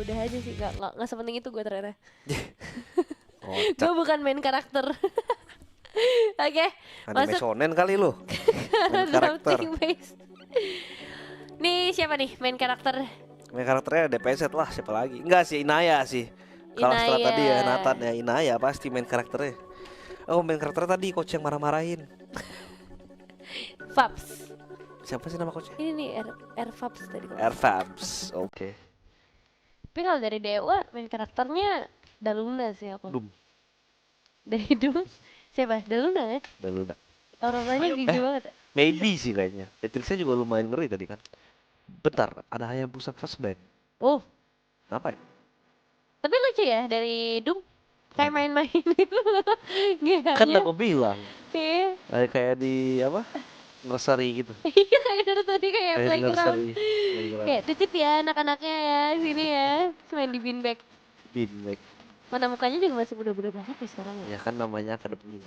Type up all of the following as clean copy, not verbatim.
Udah aja sih, nggak sepenting itu gue ternyata. Gue Kocak. bukan main karakter. Oke, Anime masuk shonen kali lu. Main karakter. drafting base. Nih siapa nih main karakter? Main karakternya DPZ lah, siapa lagi? Enggak sih, Inaya sih. Kalau setelah Inaya. tadi ya Nathan ya Inaya pasti main karakternya. Oh, main karakternya tadi coach yang marah-marahin. Fabs. Siapa sih nama coachnya? Ini nih R Fabs tadi kalau nggak salah. Airfabs. Oke. Tapi kalau dari Dewa main karakternya Daluna sih aku. Dum. Dari dulu siapa? Daluna ya? Dulu dah. Orang-orangnya gigi banget ya? Maybe sih kayaknya. Tetrisnya juga lumayan ngeri tadi kan. Bentar, ada Hayabusa First Band. Oh, Apa ya? tapi lucu ya dari Doom kayak main-main itu. Kan Gayanya. aku bilang, Iya. kayak di apa? Nursery gitu. Iya kayak dari tadi kayak Kayak di playground. nursery. Playground. Kayak titip ya anak-anaknya ya sini ya. Terus main di beanbag. Beanbag. Mana mukanya juga masih muda-muda banget nih sekarang ya. Ya kan namanya akademi.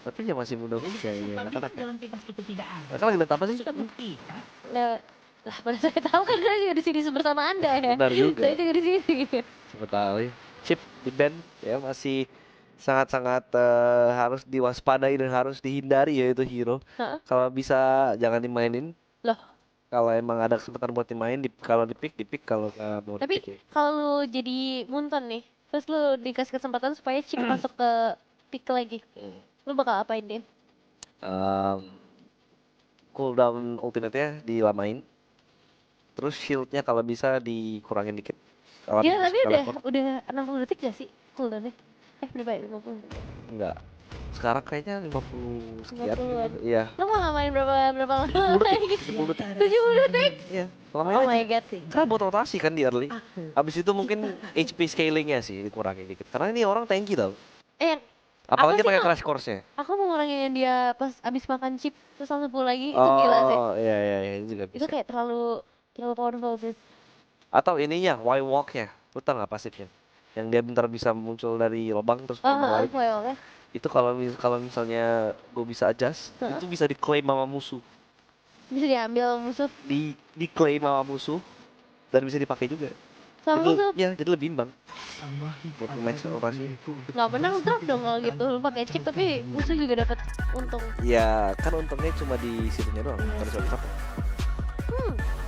Tapi ya masih muda-muda ya anak-anak ya. Dalam tingkat itu tidak ada. Kakak lagi lihat apa sih? Sudah buktikan. Lah pada saya tahu kan saya juga di sini bersama Anda ya. Benar juga. Saya juga di sini. Siapa tahu ya. Chip di band ya masih sangat-sangat harus diwaspadai dan harus dihindari ya itu hero. Hah? Kalau bisa jangan dimainin. Loh, Kalau emang ada kesempatan buat dimain, kalau di pick, kalau nggak mau di tapi pick ya. kalau lu jadi Munton nih, terus lu dikasih kesempatan supaya Chip masuk ke pick lagi. Lu bakal apain, Din? Em, Cooldown ultimate-nya dilamain. Terus shieldnya kalau bisa dikurangin dikit. Kalau Gila, tapi kalau udah 60 detik gak sih cooldownnya? Berapa ya? 50. enggak. Sekarang kayaknya 50 sekian. 50-an. Iya. Lu mau ngapain berapa lama 70 lagi? detik, 70 detik. 70 detik? Iya. Kalau Oh main my god. kan buat rotasi kan di early. Abis itu mungkin HP scalingnya sih dikurangin dikit. Karena ini orang tanky tau. Yang Apalagi aku sih pakai mau, crash course-nya. aku mau ngurangin yang dia pas abis makan chip terus langsung pulang lagi itu gila sih. Oh, iya, itu juga Itu bisa. kayak terlalu powerful sih. Atau ininya, Y walk-nya. Lu tau nggak pasifnya? Yang dia bentar bisa muncul dari lubang terus Oh, balik. ya. Itu kalau misalnya gue bisa adjust, itu bisa diklaim sama musuh. Bisa diambil musuh Diklaim sama musuh dan bisa dipakai juga. sama Itu musuh. ya, jadi lebih imbang buat match operasi. Nggak pernah drop dong kalau gitu. Lu pakai chip tapi musuh juga dapat untung. Ya, kan untungnya cuma di situnya doang, harus drop.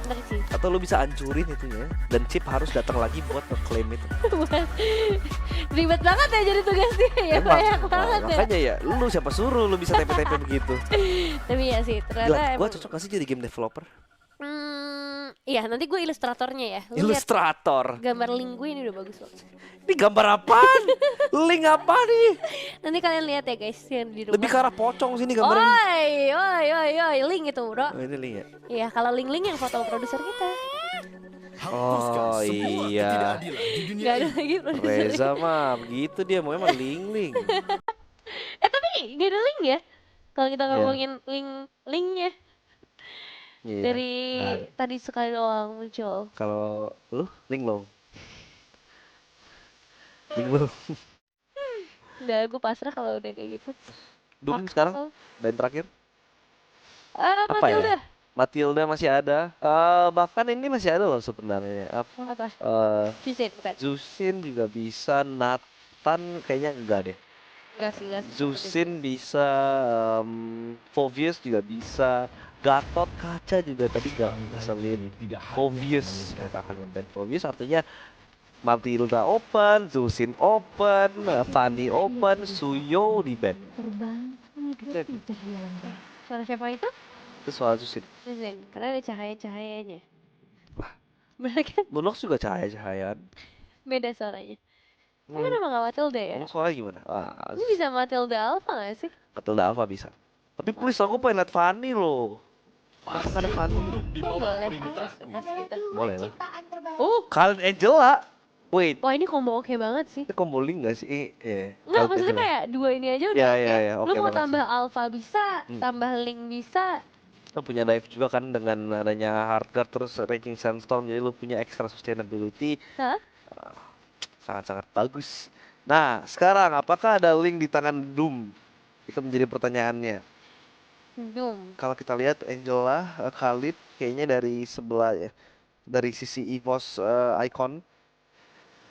Menarik sih. Atau lu bisa hancurin itunya dan chip harus datang lagi buat ngeklaim itu. Ribet banget ya jadi tugasnya ya, Emang, banyak banget ya. makanya ya, lu siapa suruh lu bisa TP-TP begitu. Tapi ya sih, Gila, ternyata gua emang. cocok gak sih jadi game developer? Iya nanti gue ilustratornya ya. Lu lihat Ilustrator. gambar link gue ini udah bagus banget. Ini gambar apaan? Link apa nih? Nanti kalian lihat ya guys yang di rumah. Lebih ke arah pocong sini gambarnya. Oi, link itu bro. Oh, ini link ya? Iya kalau link yang foto produser kita. Oh iya. Gak ada lagi produser. Reza mah begitu dia mau emang link. Tapi gak ada link ya. Kalau kita Iya. ngomongin linknya Iya. dari tadi sekali doang muncul. Kalau lu link lo. Link lo. Udah gue pasrah kalau udah kayak gitu. Doom sekarang dan terakhir apa Matilda. ya? Matilda masih ada. Bahkan ini masih ada loh sebenarnya. Apa? Visit bukan? Zusin juga bisa. Nathan kayaknya enggak deh. Enggak sih, enggak sih. Zusin bisa, Phoveus juga bisa, Gatot Kaca juga tadi nggak ngeselin. Phoveus, akan nge-ban Phoveus artinya Matilda open, Zusin open, Fanny open, Suyo di ban. Terbang mengikuti cahaya langit. Suara siapa itu? Itu soal Zusin. Listen, karena ada cahaya-cahayanya. Bener kan? Lunox juga cahaya-cahayaan. Beda suaranya. Tapi kenapa gak Matilda ya? Lunox soalnya gimana? Ini bisa Matilda Alpha gak sih? Matilda Alpha bisa. Tapi please aku pengen liat Fanny loh. Masa ada Fanny? Boleh, terus kita. Boleh lah. Kalian Angela. Wait, wah ini combo oke banget sih. itu combo link gak sih? Iya. Enggak, maksudnya kayak dua ini aja udah Iya, oke. iya, iya, Lu oke mau banget tambah Alpha bisa, tambah Link bisa. Lo punya dive juga kan dengan adanya hardguard terus ranking sandstorm, jadi lu punya extra sustainability. Hah? Sangat-sangat bagus. Nah sekarang apakah ada link di tangan Doom? Itu menjadi pertanyaannya. Doom. Kalau kita lihat Angela, Khalid kayaknya dari sebelah ya, dari sisi EVOS icon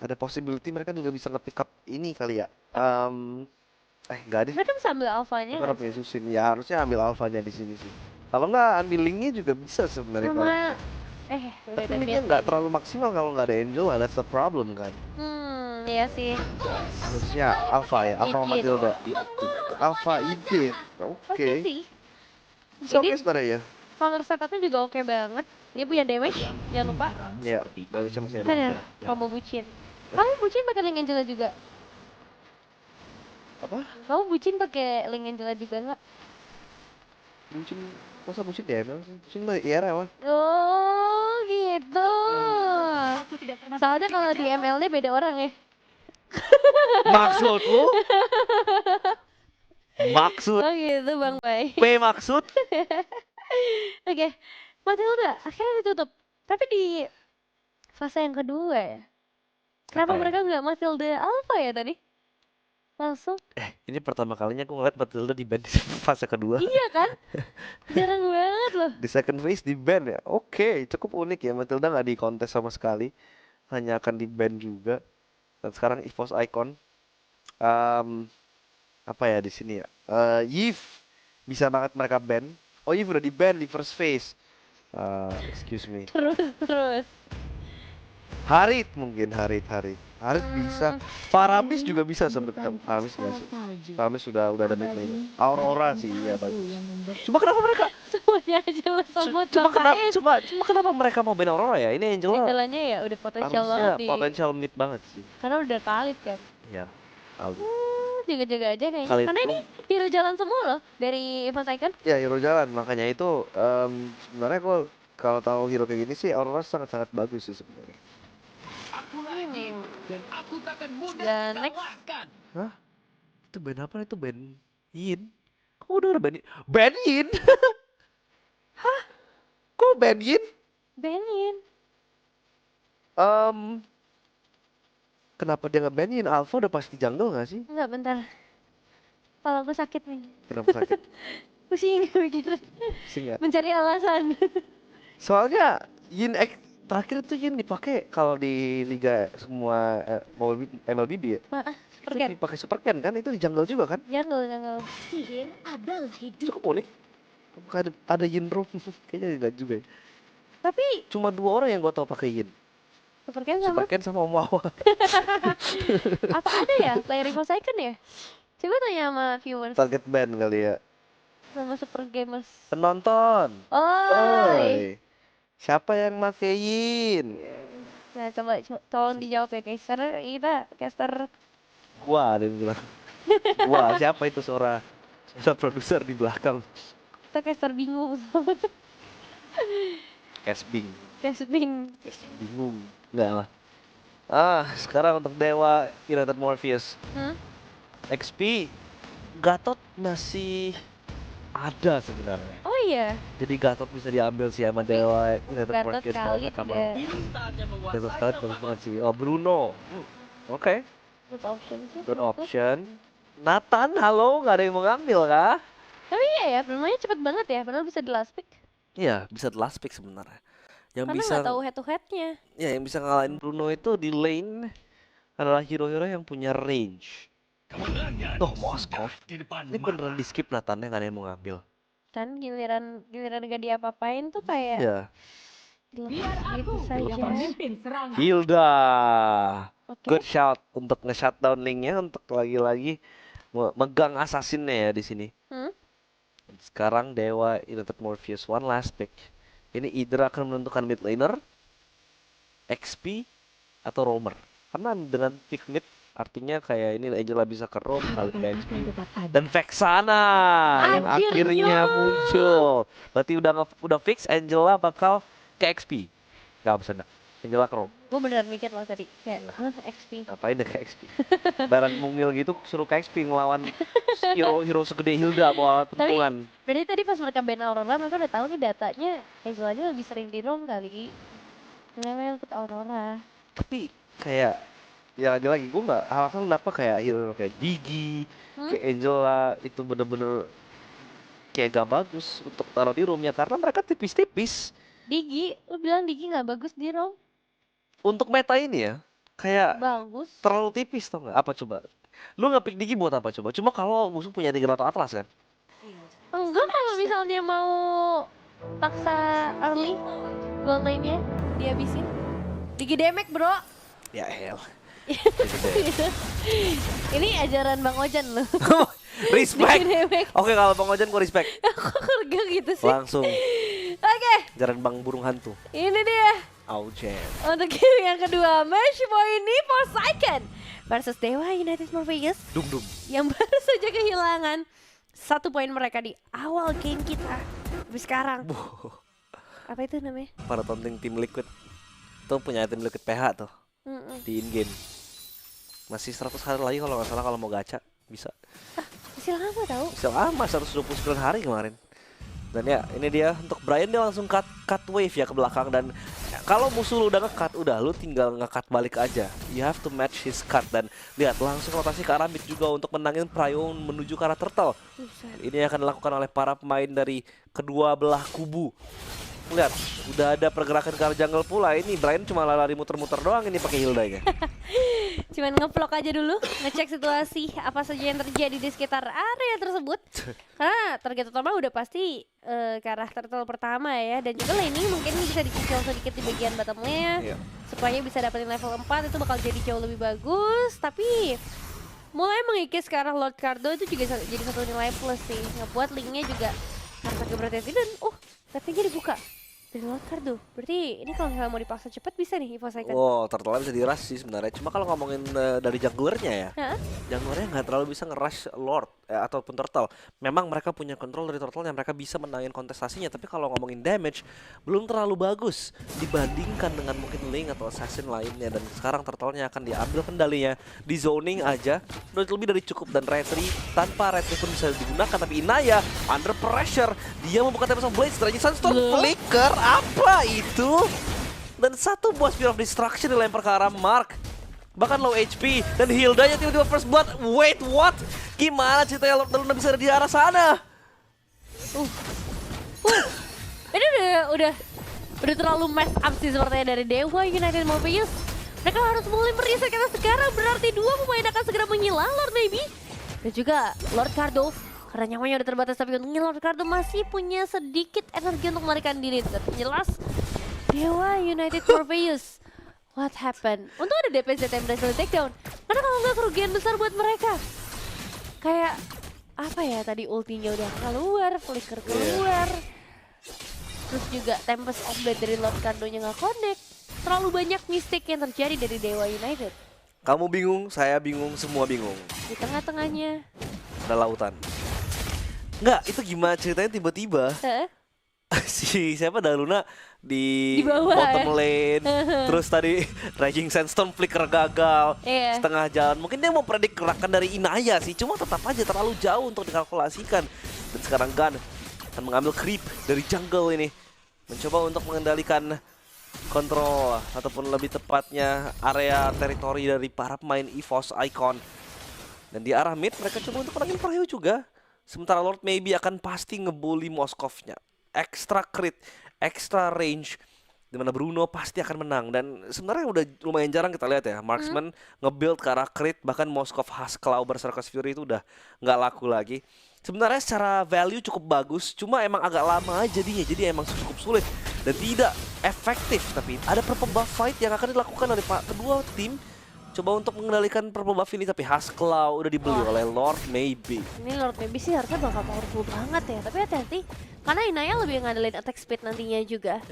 ada possibility mereka juga bisa nge-pick up ini kali ya. Enggak deh. Mereka bisa ambil alfanya Harap Yesusin ya harusnya ambil alfanya di sini sih. Kalau nggak ambil linknya juga bisa sebenarnya. sama udah Tapi ada linknya bed nggak nih. terlalu maksimal kalau nggak ada Angela, that's the problem kan. Iya sih. Harusnya Alpha ya, Alpha sama Idit. Matilda. Alpha Idit, Oke oke. sih. Bisa oke Idit sebenarnya ya. power setupnya juga oke banget. Dia punya damage, jangan lupa. Ya, bagus sama Kan saya. ya, kamu bucin. Kamu bucin pakai link Angela juga. Apa? Kamu bucin pakai link Angela juga nggak? Bucin, masa bucin ya? Bucin mah IRL emang. Oh gitu. Aku tidak pernah Soalnya kalau di MLD beda orang ya. Maksud lu? Maksud Oh gitu Bang Bay. P maksud? Oke, Matilda akhirnya ditutup. Tapi di fase yang kedua ya. Kenapa Apa ya? mereka nggak Matilda Alpha ya tadi? Langsung. Ini pertama kalinya aku ngeliat Matilda di band di fase kedua. Iya kan? Jarang banget loh. Di second phase di band ya. Oke, cukup unik ya. Matilda nggak di kontes sama sekali. Hanya akan di band juga. Dan sekarang EVOS Icon. Apa ya di sini ya? Yves bisa banget mereka ban. Oh, Yves udah di ban di first phase. Excuse me. Terus. Harit mungkin Harit bisa. Paramis juga bisa sebenarnya. Paramis nggak sih? Paramis sudah ada mid lane. Aurora sih ya bagus. Cuma kenapa mereka? Semuanya aja lah sama Cuma kenapa mereka mau ban Aurora ya? Ini Angela Angelanya ya udah potensial harusnya banget di. potensial mid banget sih. Karena udah kalit kan. Ya. Tahu. Jaga-jaga aja kayaknya. Kali Karena itu- ini hero jalan semua loh dari Event Icon. Ya hero jalan makanya itu sebenarnya kalau tahu hero kayak gini sih Aurora sangat-sangat bagus sih sebenarnya. akulah Idit dan aku takkan mudah Dan next. kalahkan. Hah? Itu band apa? Itu band Yin. Kok udah band Yin? Band Yin? Hah? Kok band Yin? Benin. Kenapa dia nge-ban Yin? Alpha udah pasti jungle gak sih? Enggak bentar. Kepala gue sakit nih. Kenapa sakit? Pusing mikir. Sih nggak? Mencari alasan. Soalnya Yin terakhir tuh Yin dipakai kalau di liga semua MLBB ya. Maaf, Itu perken. dipakai super Ken kan? Itu di jungle juga kan? Jangan. Sihir adalah hidup. Cukup unik. Apakah ada Yin room? Kayaknya enggak juga ya. Tapi Cuma 2 orang yang gua tahu pakai Yin. perken sama Super Ken sama Om Wawa. apa ada ya? Player Evo Icon ya? Coba tanya sama viewers Target ban kali ya. sama super gamers. Penonton. Oh. Oi. Siapa yang pakai Yin? Nah, coba tolong dijawab ya guys. Karena kita caster Gua ada yang bilang. Gua siapa itu suara produser di belakang. kita caster bingung. Casbing. Casting. Bingung. Enggak lah. Sekarang untuk Dewa United Morpheus. XP Gatot masih ada sebenarnya. Oh iya, Jadi Gatot bisa diambil sih sama Dewa United Gatot Morpheus. kali Sama juga Gatot kali bagus banget sih. Oh Bruno. Oke, good option sih. good option. Nathan, halo, nggak ada yang mau ngambil kah? Tapi iya ya, Bruno-nya cepet banget ya, padahal bisa di last pick. Iya, bisa the last pick sebenarnya. Yang Karena bisa nggak tahu head to headnya. ya yang bisa ngalahin Bruno itu di lane adalah hero-hero yang punya range. Tuh, Moskov. Di depan Ini beneran di skip Nathannya nggak ada yang mau ngambil. Dan giliran gak diapa-apain tuh kayak Iya. Biar gitu aku saja. yang memimpin serangan. Hilda. Oke. Good shout untuk nge-shutdown linknya untuk lagi-lagi megang assassinnya ya di sini. Sekarang Dewa United Morpheus one last pick. Ini either akan menentukan mid laner, XP atau roamer. Karena dengan pick mid artinya kayak ini Angela bisa ke roam kali ke XP. Dan Vexana yang akhirnya muncul. Berarti udah fix Angela bakal ke XP. Gak bisa enggak. Angela ke roam. Gue beneran mikir loh tadi kayak XP. Ngapain deh ke XP? Barang mungil gitu suruh ke XP ngelawan hero segede Hilda bawa pentungan. Berarti tadi pas mereka ban Aurora, mereka udah tahu nih datanya Angela aja lebih sering di roam kali. Nggak ikut Aurora. Tapi kayak ya lagi gue nggak alasan kenapa kayak hero kayak Digi, kayak Angela itu bener-bener kayak gak bagus untuk taruh di roomnya karena mereka tipis-tipis. Digi, lu bilang Digi nggak bagus di roam? Untuk meta ini ya, Kayak Bagus. terlalu tipis tau nggak? Apa coba? Lu nge-pick Digi buat apa coba? Cuma kalau musuh punya Tigrerato Atlas kan? Enggak, kalau misalnya mau paksa early gold lane-nya dihabisin. Digi damage, bro. Ya hell. Ini ajaran Bang Ojan loh. Respect. Digi damage. Oke, kalau Bang Ojan gua respect. Kok kerja gitu sih? Langsung Oke, jaran Bang Burung Hantu. ini dia. Aujen. Untuk game yang kedua, match point ini Forsaken versus Dewa United Morpheus Dum dum. yang baru saja kehilangan 1 poin mereka di awal game kita. Tapi sekarang, apa itu namanya? Para tonting tim Liquid tuh punya tim Liquid PH tuh di in game. Masih 100 hari lagi kalau nggak salah kalau mau gacha bisa. Masih lama tahu. Bisa lama 129 hari kemarin. Dan ya ini dia untuk Brian, dia langsung cut wave ya ke belakang, dan kalau musuh lu udah nge-cut, udah lu tinggal nge-cut balik aja. You have to match his cut, dan lihat langsung rotasi ke arah mid juga untuk menangin Pryon menuju ke arah turtle. Ini akan dilakukan oleh para pemain dari kedua belah kubu. Lihat, udah ada pergerakan ke arah jungle pula. Ini Brian cuma lari muter-muter doang ini pakai Hildanya. Cuman ngevlog aja dulu, ngecek situasi apa saja yang terjadi di sekitar area tersebut. Karena target utama udah pasti ke arah turtle pertama ya, dan juga laning mungkin bisa dicicil sedikit di bagian bottomnya supaya bisa dapetin level 4, itu bakal jadi jauh lebih bagus. Tapi mulai mengikis ke arah Lord Cardo itu juga jadi satu nilai plus sih, ngebuat linknya juga harus agak berhati-hati. Dan tapnya dibuka dari Lord Cardo, berarti ini kalau misalnya mau dipaksa cepat bisa nih Forsaken. Wow, turtle bisa di-rush sih sebenarnya. Cuma kalau ngomongin dari junglernya ya, junglernya nggak terlalu bisa nge-rush Lord ataupun turtle. Memang mereka punya kontrol dari turtle yang mereka bisa menangin kontestasinya. Tapi kalau ngomongin damage, belum terlalu bagus dibandingkan dengan mungkin Link atau Assassin lainnya. Dan sekarang turtle-nya akan diambil kendalinya, di zoning aja udah lebih dari cukup. Dan retry, tanpa retry pun bisa digunakan. Tapi Inaya under pressure, dia membuka Tempest of Blades, strategi Sunstorm flicker. Apa itu? Dan satu buah Spear of Destruction dilempar ke arah Mark. Bahkan low HP, dan Hildanya tiba-tiba first blood. Wait, what? Gimana ceritanya Lord Luna bisa ada di arah sana? Ini udah terlalu mess up sih sepertinya dari Dewa United Morpheus. Mereka harus mulai meriset karena sekarang berarti 2 pemain akan segera menghilang, Lord Maybe dan juga Lord Cardo. Karena nyawanya udah terbatas, tapi untungnya Lord Cardo masih punya sedikit energi untuk melarikan diri. Dan jelas Dewa United Morpheus, what happened? Untung ada DPZ yang berhasil takedown, karena kalau nggak kerugian besar buat mereka. Kayak apa ya, tadi ultinya udah keluar, flicker keluar, terus juga Tempest of Blade dari Lord Cardo-nya nggak connect. Terlalu banyak mistake yang terjadi dari Dewa United. Kamu bingung, saya bingung, semua bingung. Di tengah-tengahnya ada lautan. Enggak, itu gimana ceritanya tiba-tiba si siapa Daluna di bawah, bottom lane, terus tadi Raging Sandstorm flicker gagal, setengah jalan. Mungkin dia mau predik gerakan dari Inaya sih, cuma tetap aja terlalu jauh untuk dikalkulasikan. Dan sekarang Gun akan mengambil creep dari jungle ini, mencoba untuk mengendalikan kontrol ataupun lebih tepatnya area teritori dari para pemain EVOS Icon. Dan di arah mid mereka coba untuk menangin Pryo juga. Sementara Lord Maybe akan pasti ngebully Moskovnya. Extra crit, extra range, dimana Bruno pasti akan menang. Dan sebenarnya udah lumayan jarang kita lihat ya Marksman nge-build ke arah crit. Bahkan Moskov Haskell Berserker's Fury itu udah nggak laku lagi. Sebenarnya secara value cukup bagus, cuma emang agak lama jadinya. Jadi emang cukup sulit dan tidak efektif. Tapi ada purple buff fight yang akan dilakukan oleh kedua tim, coba untuk mengendalikan purple buff ini. Tapi Haskell udah dibeli oleh Lord Maybe. Ini Lord Maybe sih harusnya bakal powerful banget ya. Tapi hati-hati, karena Inaya lebih ngandelin attack speed nantinya juga.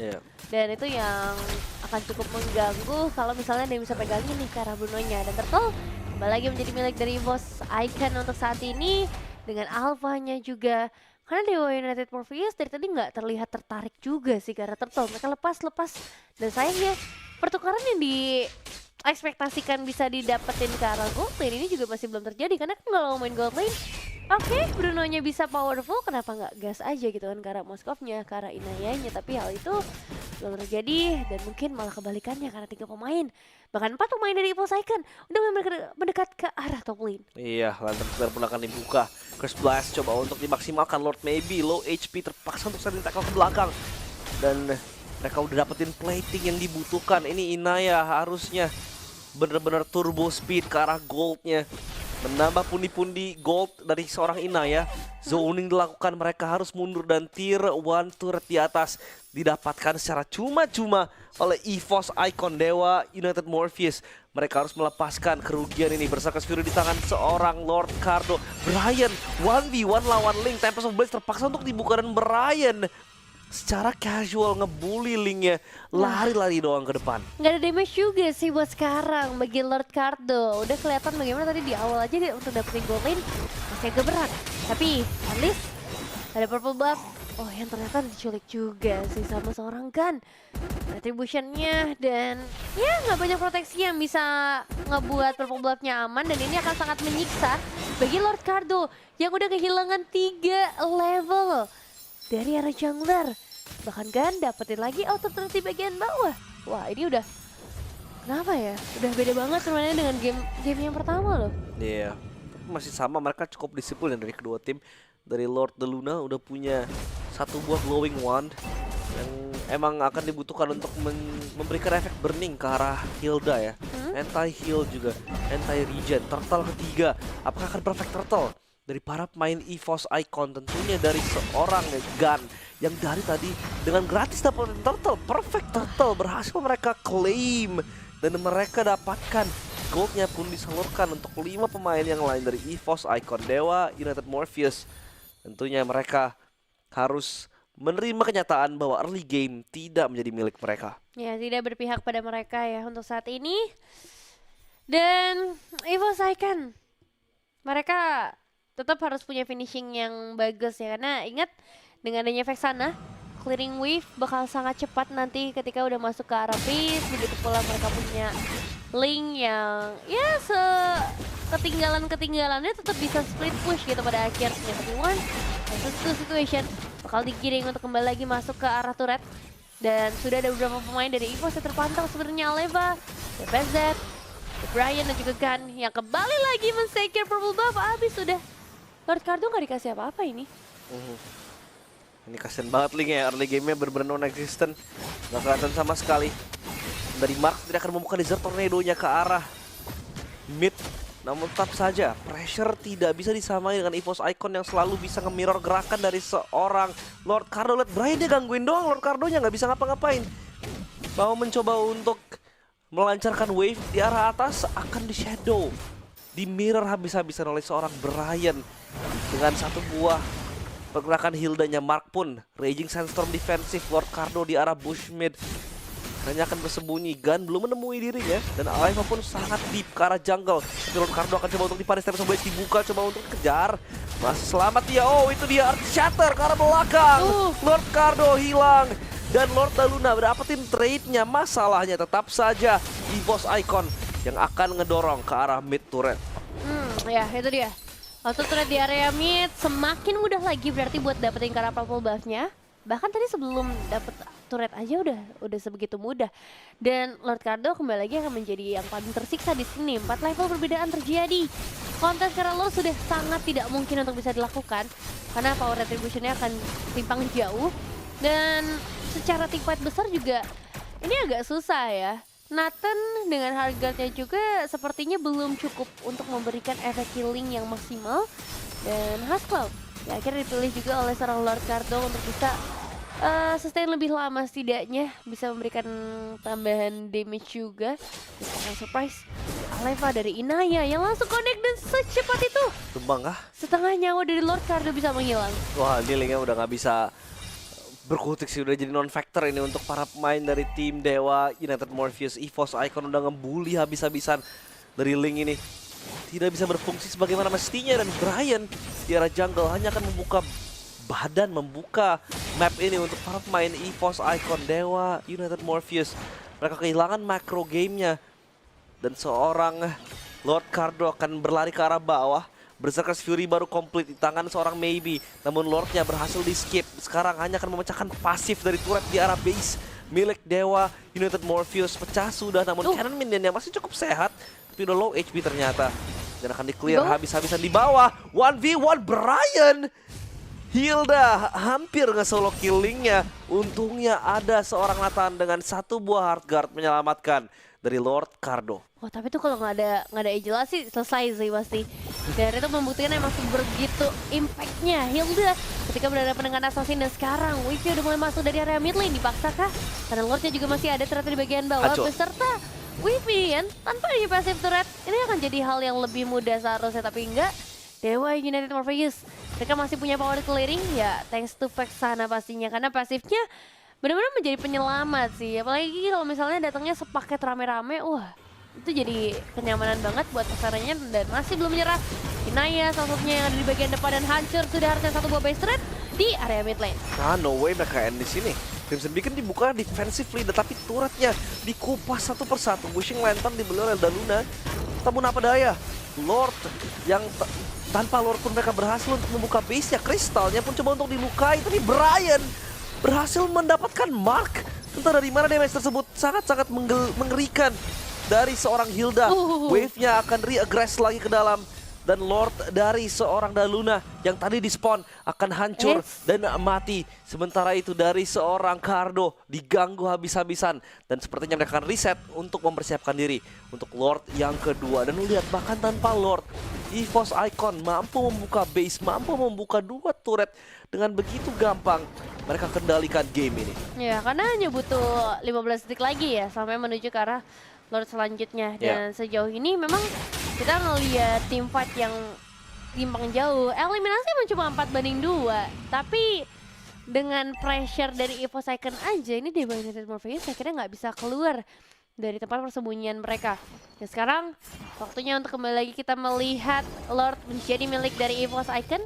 Dan itu yang akan cukup mengganggu kalau misalnya dia bisa pegangin nih ke arah Bruno-nya. Dan Turtle kembali lagi menjadi milik dari EVOS Icon untuk saat ini, dengan alfanya juga. Karena Dewa United Morpheus dari tadi nggak terlihat tertarik juga sih ke arah Turtle. Mereka lepas. Dan sayangnya pertukaran yang ekspektasikan bisa didapetin ke arah gold lane ini juga masih belum terjadi. Karena kan kalau main gold lane, oke, Bruno-nya bisa powerful, kenapa nggak gas aja gitu kan ke arah Moskovnya, ke arah Inayanya. Tapi hal itu belum terjadi, dan mungkin malah kebalikannya karena 3 pemain, bahkan 4 pemain dari EVOS Icon udah mendekat ke arah top lane. Iya, lantai pun akan dibuka. Curse Blast coba untuk dimaksimalkan. Lord Maybe low HP terpaksa untuk sering tackle ke belakang. Dan mereka udah dapetin plating yang dibutuhkan. Ini Inaya harusnya bener-bener turbo speed ke arah goldnya. Menambah pundi-pundi gold dari seorang Inaya. Zoning dilakukan, mereka harus mundur dan tier 1 turret di atas didapatkan secara cuma-cuma oleh EVOS Icon Dewa United Morpheus. Mereka harus melepaskan kerugian ini. Berserker Fury di tangan seorang Lord Cardo. Brian 1v1 lawan Link. Tempest of Blaze terpaksa untuk dibuka dan Brian secara casual ngebully Linknya, lari-lari doang ke depan. Nggak ada damage juga sih buat sekarang bagi Lord Cardo. Udah kelihatan bagaimana tadi di awal aja dia untuk dapetin gold lane masih agak berat. Tapi at least ada purple buff. Oh, yang ternyata diculik juga sih sama seorang Gun. Retributionnya dan ya nggak banyak proteksi yang bisa ngebuat purple buffnya aman, dan ini akan sangat menyiksa bagi Lord Cardo yang udah kehilangan 3 level dari arah jungler. Bahkan kan dapetin lagi auto turret di bagian bawah. Wah, ini udah kenapa ya? Udah beda banget permainannya dengan game yang pertama loh. Iya, masih sama, mereka cukup disiplin dari kedua tim. Dari Lord The Luna udah punya satu buah glowing wand yang emang akan dibutuhkan untuk memberikan efek burning ke arah Hilda ya. Anti-heal juga, anti-regen. Turtle ketiga, apakah akan perfect turtle dari para pemain EVOS Icon? Tentunya dari seorang Gun yang dari tadi dengan gratis dapat turtle, perfect turtle berhasil mereka claim dan mereka dapatkan goldnya pun disalurkan untuk 5 pemain yang lain dari EVOS Icon Dewa United Morpheus. Tentunya mereka harus menerima kenyataan bahwa early game tidak menjadi milik mereka. Ya, tidak berpihak pada mereka ya untuk saat ini. Dan EVOS Icon, mereka tetap harus punya finishing yang bagus ya, karena ingat dengan adanya Vexana, clearing wave bakal sangat cepat nanti ketika udah masuk ke arah base. Begitu pula mereka punya Link yang ya ketinggalannya tetap bisa split push gitu pada akhirnya. Tapi one versus two situation bakal digiring untuk kembali lagi masuk ke arah turret. Dan sudah ada beberapa pemain dari EVOS yang terpantau sebenarnya, Aleva, DPZ, Brian dan juga Gun yang kembali lagi men-secure purple buff. Abis sudah Lord Cardo nggak dikasih apa-apa ini. Ini kasian banget Link ya, early game-nya bener-bener non-existent. Gak kelihatan sama sekali. Dari Mark tidak akan membuka desert tornado-nya ke arah mid. Namun tetap saja pressure tidak bisa disamai dengan EVOS Icon yang selalu bisa nge-mirror gerakan dari seorang Lord Cardo. Lihat Brian dia gangguin doang, Lord Cardo-nya nggak bisa ngapa-ngapain. Mau mencoba untuk melancarkan wave di arah atas, akan di shadow, di mirror habis-habisan oleh seorang Brian. Dengan satu buah pergerakan Hildanya, Mark pun Raging Sandstorm defensif Lord Cardo di arah bush mid hanya akan bersembunyi. Gun belum menemui dirinya dan Aleva pun sangat deep ke arah jungle. Lord Cardo akan coba untuk dipanis, tapi Blaze dibuka, coba untuk kejar. Masih selamat dia. Oh, itu dia Earth Shatter ke arah belakang. Lord Cardo hilang dan Lord Luna dapetin trade-nya. Masalahnya tetap saja EVOS Icon yang akan ngedorong ke arah mid turret. Ya itu dia. Auto turret di area mid semakin mudah lagi berarti buat dapetin ke arah purple buff-nya. Bahkan tadi sebelum dapet turret aja udah sebegitu mudah. Dan Lord Cardo kembali lagi akan menjadi yang paling tersiksa di sini. 4 level perbedaan terjadi. Kontes karena Lord sudah sangat tidak mungkin untuk bisa dilakukan karena power retribution-nya akan timpang jauh. Dan secara team fight besar juga ini agak susah ya. Nathan dengan harganya juga sepertinya belum cukup untuk memberikan efek healing yang maksimal. Dan Hascloud ya akhirnya dipilih juga oleh seorang Lord Cardo untuk bisa sustain lebih lama, setidaknya bisa memberikan tambahan damage juga. Yang surprise Aleva dari Inaya yang langsung connect dan secepat itu. Tumbang kah? Setengah nyawa dari Lord Cardo bisa menghilang. Wah, ini Linknya udah nggak bisa berkutik sih, udah jadi non-factor ini untuk para pemain dari tim Dewa United Morpheus. EVOS Icon udah ngebully habis-habisan dari Link ini. Tidak bisa berfungsi sebagaimana mestinya, dan Brian di arah jungle hanya akan membuka badan, membuka map ini untuk para pemain EVOS Icon Dewa United Morpheus. Mereka kehilangan macro gamenya dan seorang Lord Cardo akan berlari ke arah bawah. Berserker Fury baru komplit di tangan seorang Maybe, namun Lordnya berhasil di skip. Sekarang hanya akan memecahkan pasif dari turret di arah base milik Dewa United Morpheus. Pecah sudah, namun cannon minionnya masih cukup sehat, tapi udah low HP ternyata. Dan akan di-clear habis-habisan di bawah. 1v1 Brian. Hilda hampir nge-solo killingnya. Untungnya ada seorang Nathan dengan satu buah hard guard menyelamatkan. dari Lord Cardo. Wah, tapi tuh kalau nggak ada Ejela sih selesai sih pasti. Dan itu membuktikan emang sebegitu impactnya Hilda ketika berhadapan dengan Assassin. Dan sekarang Wavy udah mulai masuk dari area mid lane, dipaksa kah? Karena Lordnya juga masih ada ternyata di bagian bawah Hancur. beserta Wavy kan tanpa di passive turret. Ini akan jadi hal yang lebih mudah seharusnya, tapi enggak. Dewa United Morpheus, mereka masih punya power clearing ya, thanks to Vexana pastinya, karena pasifnya benar-benar menjadi penyelamat sih. Apalagi kalau misalnya datangnya sepaket rame-rame, wah itu jadi kenyamanan banget buat Vexananya. Dan masih belum menyerah Inaya, salah satunya yang ada di bagian depan, dan hancur sudah harusnya satu buah base turret di area mid lane. Nah, no way mereka end di sini. Crimson Beacon dibuka defensively, tetapi turretnya dikupas satu persatu. Wishing Lantern dibeli oleh Daluna. Namun apa daya, Lord yang tanpa Lord pun mereka berhasil untuk membuka base-nya. Kristalnya pun coba untuk dilukai, tapi Brian berhasil mendapatkan mark. Entah dari mana damage tersebut, sangat-sangat mengerikan dari seorang Hilda. Wave-nya akan re-aggress lagi ke dalam. Dan Lord dari seorang Daluna yang tadi di-spawn akan hancur dan mati. Sementara itu dari seorang Cardo diganggu habis-habisan. Dan sepertinya mereka akan reset untuk mempersiapkan diri untuk Lord yang kedua. Dan lihat, bahkan tanpa Lord, EVOS Icon mampu membuka base, mampu membuka 2 turret dengan begitu gampang. Mereka kendalikan game ini. Ya, karena hanya butuh 15 detik lagi ya sampai menuju ke arah Lord selanjutnya. Dan sejauh ini memang kita ngeliat team fight yang timpang jauh. Eliminasi emang cuma 4-2. Tapi dengan pressure dari EVOS Icon aja, ini Dewa United Morpheus saya kira nggak bisa keluar dari tempat persembunyian mereka. Ya, sekarang waktunya untuk kembali lagi kita melihat Lord menjadi milik dari EVOS Icon.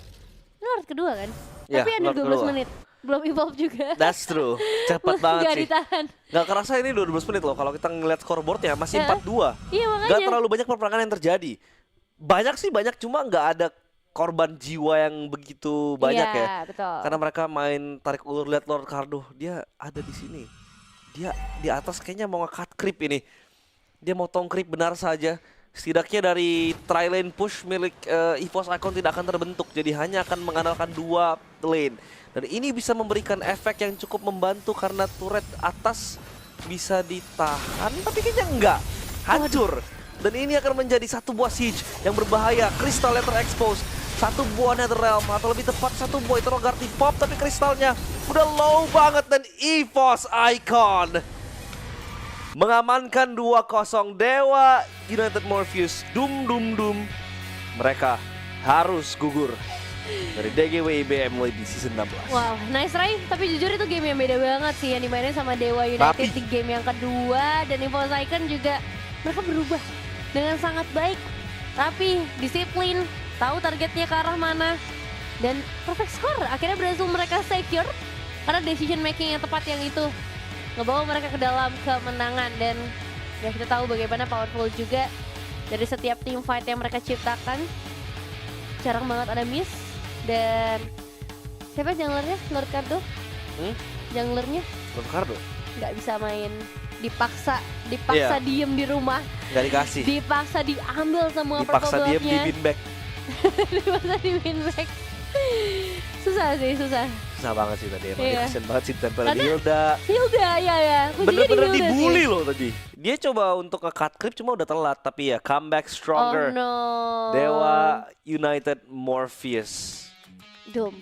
Ini Lord kedua kan? Ya, Tapi ada Lord 12 kedua. menit. Belum evolve juga. That's true. Cepat banget Nggak sih. ditahan. Gak kerasa ini 12 menit loh. Kalau kita ngeliat scoreboardnya masih 4-2. Iya, makanya. Gak terlalu banyak peperangan yang terjadi. Banyak sih, banyak, cuma nggak ada korban jiwa yang begitu banyak ya. Betul. Karena mereka main tarik ulur. Lihat Lord Cardo, dia ada di sini. Dia di atas kayaknya mau nge-cut creep ini. Dia mau tong creep benar saja. Setidaknya dari tri-lane push milik EVOS Icon tidak akan terbentuk. Jadi hanya akan mengandalkan 2 lane. Dan ini bisa memberikan efek yang cukup membantu karena turret atas bisa ditahan. Tapi kayaknya enggak. Hancur. Dan ini akan menjadi satu buah siege yang berbahaya. Crystal yang terexpose. Satu buah Netherrealm, atau lebih tepat satu buah Interrogative Pop. Tapi kristalnya udah low banget. Dan EVOS Icon mengamankan 2-0. Dewa United Morpheus. Dum. Mereka harus gugur dari DGW IBM di season 16. Wow, nice try. Tapi jujur itu game yang beda banget sih yang dimainin sama Dewa United di game yang kedua. Dan EVOS Icon juga mereka berubah dengan sangat baik. Tapi disiplin, tahu targetnya ke arah mana. Dan perfect score akhirnya berhasil mereka secure. Karena decision making yang tepat yang itu ngebawa mereka ke dalam kemenangan. Dan ya kita tahu bagaimana powerful juga dari setiap team fight yang mereka ciptakan. Jarang banget ada miss. Dan siapa junglernya? Lord Cardo? Junglernya? Lord Cardo? Nggak bisa main, dipaksa diem di rumah. Nggak dikasih. Dipaksa diambil semua Dipaksa diem di binback. Dipaksa di binback. Susah sih, susah. Susah banget sih tadi, emang Iya. kasian banget sih tempel Karena Hilda. Hilda, ya. Kuncinya di Bener-bener Hilda dibully sih. loh tadi. Dia coba untuk nge-cut creep cuma udah telat. Tapi ya comeback Oh stronger. no. Dewa United Morpheus. Doom.